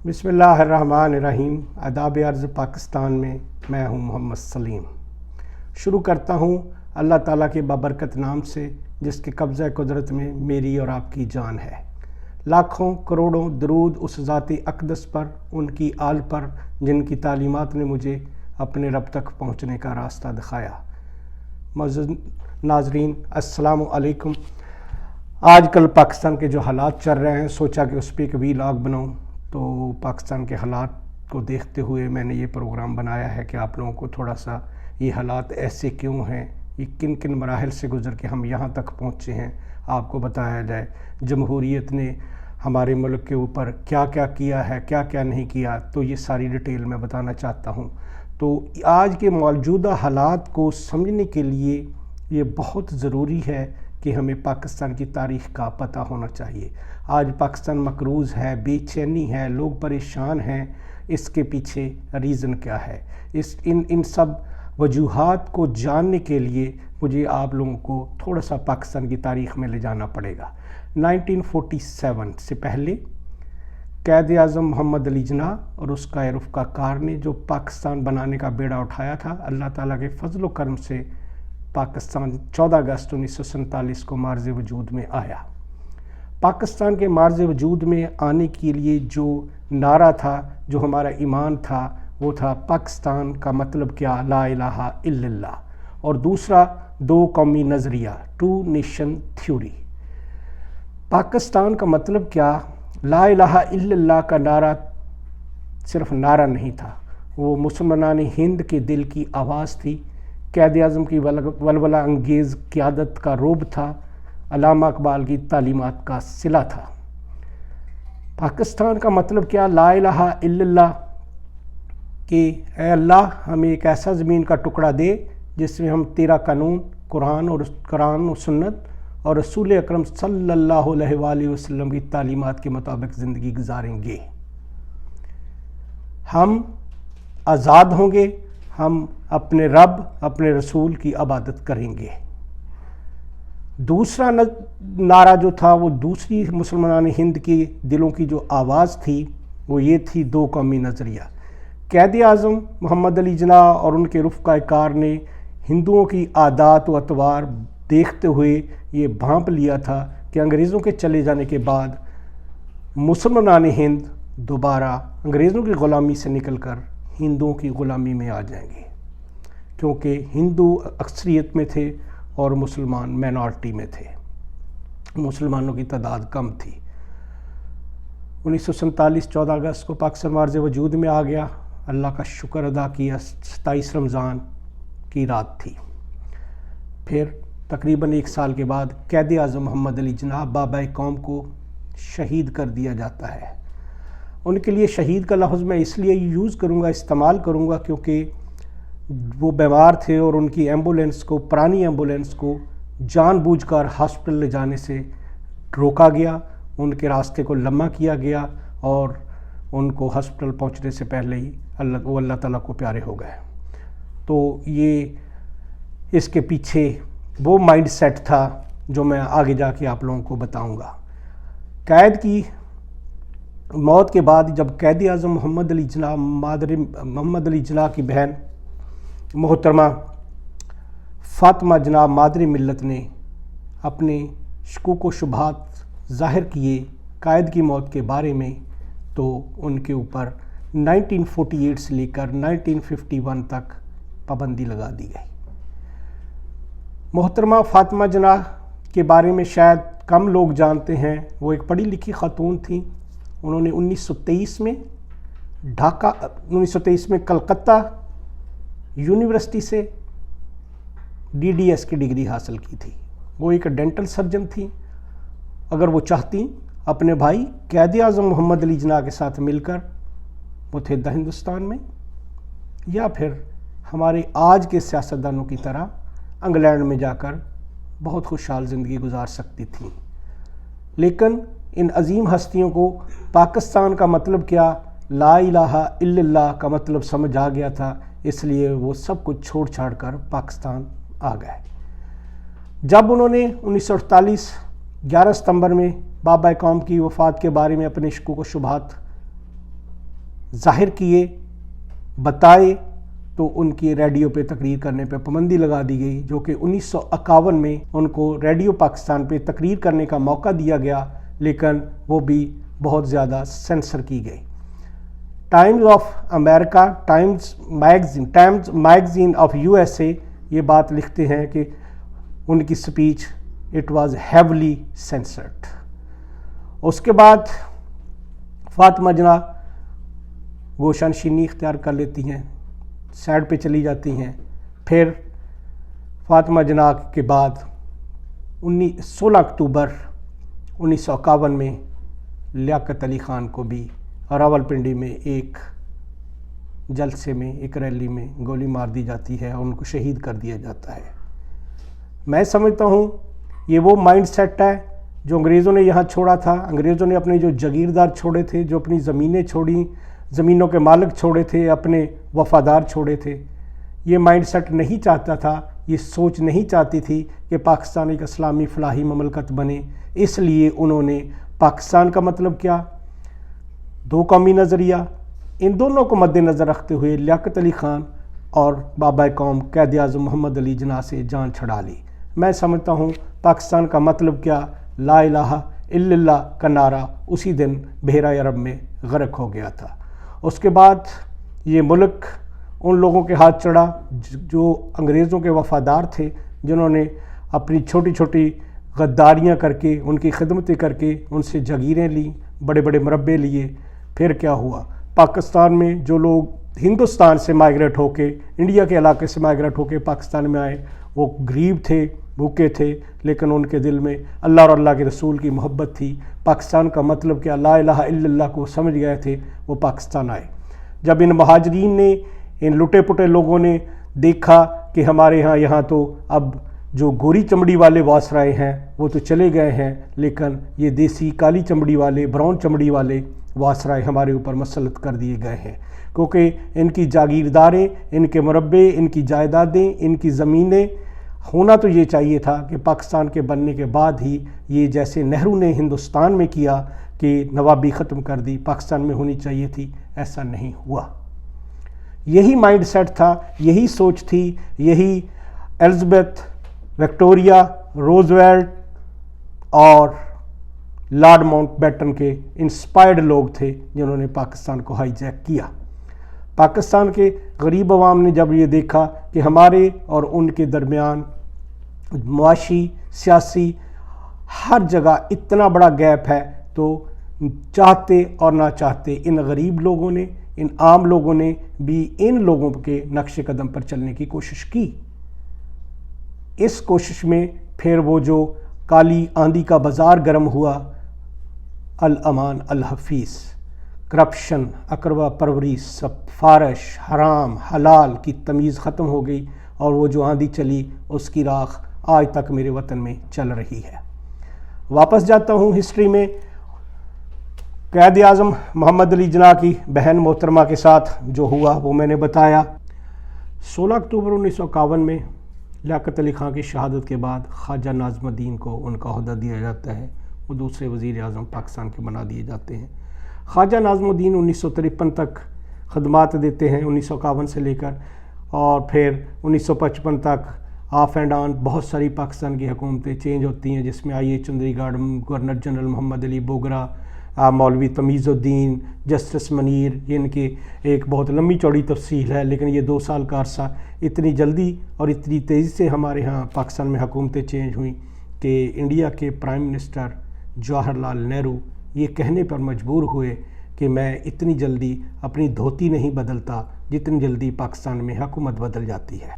بسم اللہ الرحمن الرحیم۔ آداب عرض پاکستان میں ہوں محمد سلیم۔ شروع کرتا ہوں اللہ تعالیٰ کے بابرکت نام سے جس کے قبضہ قدرت میں میری اور آپ کی جان ہے۔ لاکھوں کروڑوں درود اس ذات اقدس پر، ان کی آل پر جن کی تعلیمات نے مجھے اپنے رب تک پہنچنے کا راستہ دکھایا۔ معزز ناظرین السلام علیکم۔ آج کل پاکستان کے جو حالات چل رہے ہیں، سوچا کہ اس پہ ایک ویلاگ بناؤں، تو پاکستان کے حالات کو دیکھتے ہوئے میں نے یہ پروگرام بنایا ہے کہ آپ لوگوں کو تھوڑا سا یہ حالات ایسے کیوں ہیں، یہ کن کن مراحل سے گزر کے ہم یہاں تک پہنچے ہیں، آپ کو بتایا جائے جمہوریت نے ہمارے ملک کے اوپر کیا کیا کیا ہے، کیا کیا نہیں کیا، تو یہ ساری ڈیٹیل میں بتانا چاہتا ہوں۔ تو آج کے موجودہ حالات کو سمجھنے کے لیے یہ بہت ضروری ہے کہ ہمیں پاکستان کی تاریخ کا پتہ ہونا چاہیے۔ آج پاکستان مقروض ہے، بے چینی ہے، لوگ پریشان ہیں، اس کے پیچھے ریزن کیا ہے؟ ان سب وجوہات کو جاننے کے لیے مجھے آپ لوگوں کو تھوڑا سا پاکستان کی تاریخ میں لے جانا پڑے گا۔ 1947 سے پہلے قائد اعظم محمد علی جناح اور اس کا رفقا کار نے جو پاکستان بنانے کا بیڑا اٹھایا تھا، اللہ تعالیٰ کے فضل و کرم سے پاکستان 14 اگست 1947 کو مارز وجود میں آیا۔ پاکستان کے مارز وجود میں آنے کے لیے جو نعرہ تھا، جو ہمارا ایمان تھا، وہ تھا پاکستان کا مطلب کیا؟ لا الہ الا اللہ، اور دوسرا دو قومی نظریہ، ٹو نیشن تھیوری۔ پاکستان کا مطلب کیا؟ لا الہ الا اللہ کا نعرہ صرف نعرہ نہیں تھا، وہ مسلمانان ہند کے دل کی آواز تھی، قائد اعظم کی ولولہ انگیز قیادت کا روب تھا، علامہ اقبال کی تعلیمات کا صلہ تھا۔ پاکستان کا مطلب کیا؟ لا الہ الا اللہ، کہ اے اللہ ہمیں ایک ایسا زمین کا ٹکڑا دے جس میں ہم تیرا قانون، قرآن و سنت اور رسول اکرم صلی اللہ علیہ وآلہ وسلم کی تعلیمات کے مطابق زندگی گزاریں گے۔ ہم آزاد ہوں گے، ہم اپنے رب، اپنے رسول کی عبادت کریں گے۔ دوسرا نعرہ جو تھا، وہ دوسری مسلمانان ہند کے دلوں کی جو آواز تھی، وہ یہ تھی دو قومی نظریہ۔ قائد اعظم محمد علی جناح اور ان کے رفقا کار نے ہندوؤں کی عادات و اطوار دیکھتے ہوئے یہ بھانپ لیا تھا کہ انگریزوں کے چلے جانے کے بعد مسلمانان ہند دوبارہ انگریزوں کی غلامی سے نکل کر ہندوؤں کی غلامی میں آ جائیں گے، کیونکہ ہندو اکثریت میں تھے اور مسلمان مینارٹی میں تھے، مسلمانوں کی تعداد کم تھی۔ 1947 14 اگست کو پاکستان مارز وجود میں آ گیا، اللہ کا شکر ادا کیا، 27 رمضان کی رات تھی۔ پھر تقریباً 1 سال کے بعد قائد اعظم محمد علی جناح بابا قوم کو شہید کر دیا جاتا ہے۔ ان کے لیے شہید کا لفظ میں اس لیے یوز کروں گا، استعمال کروں گا، کیونکہ وہ بیمار تھے اور ان کی ایمبولینس کو، پرانی ایمبولینس کو جان بوجھ کر ہاسپٹل لے جانے سے روکا گیا، ان کے راستے کو لمحہ کیا گیا اور ان کو ہاسپٹل پہنچنے سے پہلے ہی وہ اللہ تعالیٰ کو پیارے ہو گئے۔ تو یہ اس کے پیچھے وہ مائنڈ سیٹ تھا جو میں آگے جا کے آپ لوگوں کو بتاؤں گا۔ قائد کی موت کے بعد جب قائد اعظم محمد علی جناح کی بہن محترمہ فاطمہ جناح مادر ملت نے اپنے شکوک و شبہات ظاہر کیے قائد کی موت کے بارے میں، تو ان کے اوپر 1948 سے لے کر 1951 تک پابندی لگا دی گئی۔ محترمہ فاطمہ جناح کے بارے میں شاید کم لوگ جانتے ہیں، وہ ایک پڑھی لکھی خاتون تھیں۔ انہوں نے 1923 میں کلکتہ یونیورسٹی سے DDS کی ڈگری حاصل کی تھی۔ وہ ایک ڈینٹل سرجن تھی۔ اگر وہ چاہتی اپنے بھائی قائد اعظم محمد علی جناح کے ساتھ مل کر متحدہ ہندوستان میں، یا پھر ہمارے آج کے سیاستدانوں کی طرح انگلینڈ میں جا کر بہت خوشحال زندگی گزار سکتی تھیں، لیکن ان عظیم ہستیوں کو پاکستان کا مطلب کیا؟ لا الہ الا اللہ کا مطلب سمجھ آ گیا تھا، اس لیے وہ سب کچھ چھوڑ چھاڑ کر پاکستان آ گئے۔ جب انہوں نے 1948 11 ستمبر میں بابا قوم کی وفات کے بارے میں اپنے شکوک و شبہات ظاہر کیے، بتائے، تو ان کی ریڈیو پہ تقریر کرنے پہ پابندی لگا دی گئی، جو کہ 1951 میں ان کو ریڈیو پاکستان پہ تقریر کرنے کا موقع دیا گیا، لیکن وہ بھی بہت زیادہ سینسر کی گئی۔ Times of America, Times magazine of USA یہ بات لکھتے ہیں کہ ان کی speech it was heavily censored. اس کے بعد فاطمہ جناح گوشہ نشینی اختیار کر لیتی ہیں، سائڈ پہ چلی جاتی ہیں۔ پھر فاطمہ جناح کے بعد 16 اکتوبر 1951 میں لیاقت علی خان کو بھی راولپنڈی میں ایک جلسے میں، ایک ریلی میں گولی مار دی جاتی ہے اور ان کو شہید کر دیا جاتا ہے۔ میں سمجھتا ہوں یہ وہ مائنڈ سیٹ ہے جو انگریزوں نے یہاں چھوڑا تھا۔ انگریزوں نے اپنے جو جاگیردار چھوڑے تھے، جو اپنی زمینیں چھوڑیں، زمینوں کے مالک چھوڑے تھے، اپنے وفادار چھوڑے تھے، یہ مائنڈ سیٹ نہیں چاہتا تھا، یہ سوچ نہیں چاہتی تھی کہ پاکستان ایک اسلامی فلاحی مملکت بنے۔ اس لیے انہوں نے پاکستان کا مطلب کیا، دو قومی نظریہ، ان دونوں کو مد نظر رکھتے ہوئے لیاقت علی خان اور بابا قوم قائد اعظم محمد علی جناح سے جان چھڑا لی۔ میں سمجھتا ہوں پاکستان کا مطلب کیا، لا الہ الا اللہ کا نعرہ اسی دن بحیرہ عرب میں غرق ہو گیا تھا۔ اس کے بعد یہ ملک ان لوگوں کے ہاتھ چڑھا جو انگریزوں کے وفادار تھے، جنہوں نے اپنی چھوٹی چھوٹی غداریاں کر کے، ان کی خدمتیں کر کے ان سے جاگیریں لیں، بڑے بڑے مربے لیے۔ پھر کیا ہوا، پاکستان میں جو لوگ ہندوستان سے مائیگریٹ ہو کے، انڈیا کے علاقے سے مائیگریٹ ہو کے پاکستان میں آئے، وہ غریب تھے، بھوکے تھے، لیکن ان کے دل میں اللہ اور اللہ کے رسول کی محبت تھی۔ پاکستان کا مطلب کہ لا الہ الا اللہ کو سمجھ گئے تھے، وہ پاکستان آئے۔ جب ان مہاجرین نے، ان لٹے پٹے لوگوں نے دیکھا کہ ہمارے یہاں تو اب جو گوری چمڑی والے واسرائے ہیں وہ تو چلے گئے ہیں، لیکن یہ دیسی کالی چمڑی والے، براؤن چمڑی والے واسرائے ہمارے اوپر مسلط کر دیے گئے ہیں، کیونکہ ان کی جاگیرداریں، ان کے مربے، ان کی جائیدادیں، ان کی زمینیں، ہونا تو یہ چاہیے تھا کہ پاکستان کے بننے کے بعد ہی یہ جیسے نہرو نے ہندوستان میں کیا کہ نوابی ختم کر دی، پاکستان میں ہونی چاہیے تھی، ایسا نہیں ہوا۔ یہی مائنڈ سیٹ تھا، یہی سوچ تھی، یہی الزبتھ، وکٹوریہ، روزویلٹ اور لارڈ ماؤنٹ بیٹن کے انسپائرڈ لوگ تھے جنہوں نے پاکستان کو ہائی جیک کیا۔ پاکستان کے غریب عوام نے جب یہ دیکھا کہ ہمارے اور ان کے درمیان معاشی، سیاسی، ہر جگہ اتنا بڑا گیپ ہے، تو چاہتے اور نہ چاہتے ان غریب لوگوں نے، ان عام لوگوں نے بھی ان لوگوں کے نقش قدم پر چلنے کی کوشش کی۔ اس کوشش میں پھر وہ جو کالی آندھی کا بازار گرم ہوا، الامان الحفیظ، کرپشن، اقربا پروری، سفارش، حرام حلال کی تمیز ختم ہو گئی، اور وہ جو آندھی چلی اس کی راکھ آج تک میرے وطن میں چل رہی ہے۔ واپس جاتا ہوں ہسٹری میں، قائد اعظم محمد علی جناح کی بہن محترمہ کے ساتھ جو ہوا وہ میں نے بتایا۔ 16 اکتوبر 1951 میں لیاقت علی خان کی شہادت کے بعد خواجہ ناظم الدین کو ان کا عہدہ دیا جاتا ہے، وہ دوسرے وزیر اعظم پاکستان کے بنا دیے جاتے ہیں۔ خواجہ ناظم الدین 1953 تک خدمات دیتے ہیں، 1951 سے لے کر، اور پھر 1955 تک آف اینڈ آن بہت ساری پاکستان کی حکومتیں چینج ہوتی ہیں، جس میں آئی چندری گارڈ، گورنر جنرل محمد علی بوگرا، مولوی تمیز الدین، جسٹس منیر، یہ ان کی ایک بہت لمبی چوڑی تفصیل ہے، لیکن یہ 2 سال کا عرصہ اتنی جلدی اور اتنی تیزی سے ہمارے ہاں پاکستان میں حکومتیں چینج ہوئیں کہ انڈیا کے پرائم منسٹر جواہر لال نہرو یہ کہنے پر مجبور ہوئے کہ میں اتنی جلدی اپنی دھوتی نہیں بدلتا جتنی جلدی پاکستان میں حکومت بدل جاتی ہے۔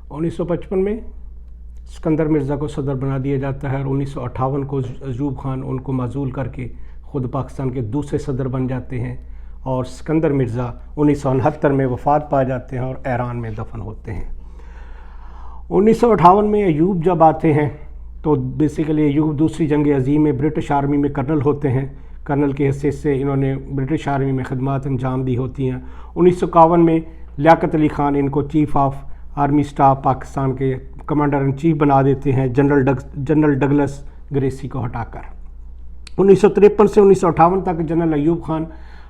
1955 میں اسکندر مرزا کو صدر بنا دیا جاتا ہے، اور 1958 کو ایوب خان ان کو معزول کر کے خود پاکستان کے دوسرے صدر بن جاتے ہیں، اور اسکندر مرزا 1969 میں وفات پا جاتے ہیں اور ایران میں دفن ہوتے ہیں۔ 1958 میں ایوب جب آتے ہیں تو بیسیکلی ایوب دوسری جنگ عظیم میں برٹش آرمی میں کرنل ہوتے ہیں، کرنل کی حیثیت سے انہوں نے برٹش آرمی میں خدمات انجام دی ہوتی ہیں۔ 1951 میں لیاقت علی خان ان کو chief of army staff Pakistan کے کمانڈر ان چیف بنا دیتے ہیں، جنرل ڈگلس گریسی کو ہٹا کر۔ 1953 سے 1958 تک جنرل ایوب خان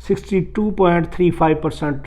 62.35%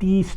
30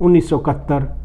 1971